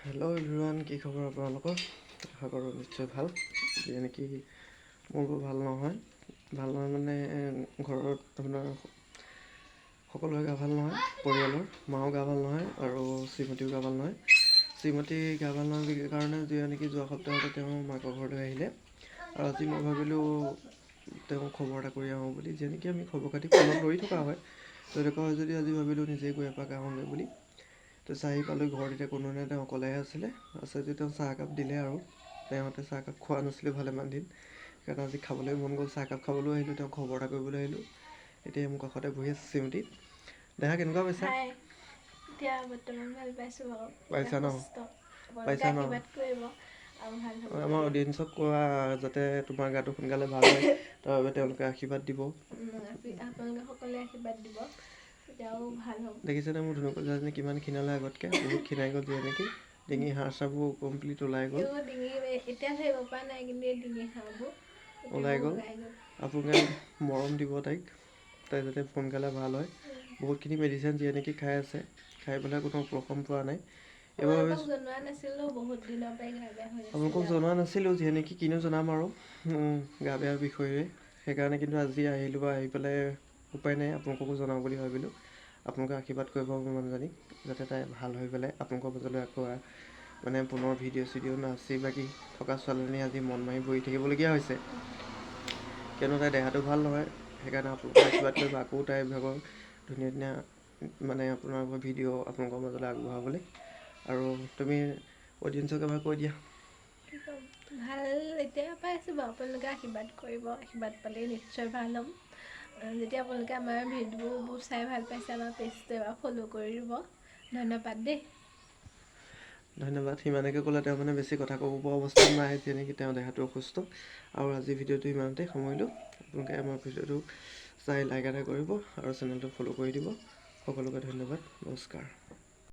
Hello' everyone, কি খবৰ আপোনালোকৰ? আশা কৰোঁ নিশ্চয় ভাল। যে নেকি মোৰো ভাল নহয় মানে ঘৰত আপোনাৰ সকলোৰে গা ভাল নহয়, পৰিয়ালৰ মাও গা ভাল নহয় আৰু শ্ৰীমতীও গা ভাল নহয়। শ্ৰীমতী গা ভাল নহয় কাৰণে যিয়ে নেকি যোৱা সপ্তাহতে তেওঁ মাকৰ ঘৰলৈ আহিলে আৰু আজি মই ভাবিলোঁ তেওঁক খবৰ এটা কৰি আহোঁ বুলি। যে নেকি আমি খবৰ খাতি ফোনত কৰি থকা হয়, তেনেকুৱা হয় যদি আজি ভাবিলোঁ নিজেই গৈ এপাক আহোঁগৈ বুলি। তো চাহ পালোঁ ঘৰত, এতিয়া কোনো নাই, তেওঁ অকলেহে আছিলে। যদি তেওঁ চাহ একাপ দিলে আৰু তেওঁহঁতে চাহ একাপ খোৱা নাছিলে ভালেমান দিন, সেইকাৰণে আজি খাবলৈ মন গ'ল, চাহ একাপ খাবলৈও আহিলোঁ, তেওঁক খবৰ এটা কৰিবলৈ আহিলোঁ। এতিয়া মোৰ কাষতে বহি আছে শ্ৰীমতী। দেহা কেনেকুৱা পাইছা? এতিয়া বৰ্তমান ভাল পাইছোঁ বাৰু। পাইছা ন? আপোনালোকে পাইছা ন? আশীৰ্বাদ কৰিব আৰু ভাল হ'ব আমাৰ বুলি। অডিয়েঞ্চক কোৱা যাতে তোমাৰ গাটো সোনকালে ভাল হয়, তাৰ বাবে তেওঁলোকে আশীৰ্বাদ দিব। আপোনালোকে সকলোৱে আশীৰ্বাদ দিব, তেতিয়াও ভাল হ'ব। দেখিছেনে মোৰ ধুনুকজনী কিমান ক্ষীণালে আগতকৈ? বহুত ক্ষীণাই গ'ল যিয়ে নেকি। ডিঙি হাড় চাৰবোৰ কমপ্লিট ওলাই গ'ল। ডিঙি এতিয়া ধৰিব পৰা নাই, কিন্তু এই ডিঙি হাড়বোৰ ওলাই গ'ল। আপোনালোকে মৰম দিব তাইক, তাই যাতে সোনকালে ভাল হয়। বহুতখিনি মেডিচিন যিয়ে নেকি খাই আছে, খাই পেলাই কোনো উপশম পোৱা নাই। আপোনালোকক জনোৱা নাছিলোঁ, বহুত দিনৰ পৰাই গা বেয়া হৈ আপোনালোকক আছিলে। জনোৱা নাছিলোঁ, যিয়ে নেকি কিনো জনাম আৰু গা বেয়া বিষয়ে। সেইকাৰণে কিন্তু আজি আহিলোঁ, আহি পেলাই উপায় নাই, আপোনালোককো জনাওঁ বুলি ভাবিলোঁ। আপোনালোকে আশীৰ্বাদ কৰিব মোৰ মানুহজনীক, যাতে তাই ভাল হৈ পেলাই আপোনালোকৰ মাজলৈ আকৌ মানে পুনৰ ভিডিঅ' নাচি বাগি থকা ছোৱালীজনী আজি মন মাৰি বহি থাকিবলগীয়া হৈছে, কিয়নো তাইৰ দেহাটো ভাল নহয়। সেইকাৰণে আপোনালোকে আশীৰ্বাদ কৰিব আকৌ তাইৰ ভাগৰ ধুনীয়া ধুনীয়া মানে আপোনালোকৰ ভিডিঅ' আপোনালোকৰ মাজলৈ আগবঢ়াবলৈ। আৰু তুমি অডিয়েঞ্চক এবাৰ কৈ দিয়া। ভাল এতিয়া পাইছোঁ বাৰু, আপোনালোকে আশীৰ্বাদ কৰিব, আশীৰ্বাদ পালেই নিশ্চয় ভাল হ'ম। যেতিয়া আপোনালোকে আমাৰ ভিডিঅ'বোৰ চাই ভাল পাইছে, আমাৰ পেজটো এবাৰ ফ'ল' কৰি দিব। ধন্যবাদ দেই। ধন্যবাদ। সিমানকে ক'লে তেওঁ মানে বেছি কথা ক'ব পৰা অৱস্থাত নাই, যেনেকৈ তেওঁৰ দেহাটো অসুস্থ। আৰু আজিৰ ভিডিঅ'টো ইমানতে সামৰিলোঁ। আপোনালোকে আমাৰ ভিডিঅ'টো চাই লাইক এটা কৰিব আৰু চেনেলটো ফ'ল' কৰি দিব। সকলোকে ধন্যবাদ, নমস্কাৰ।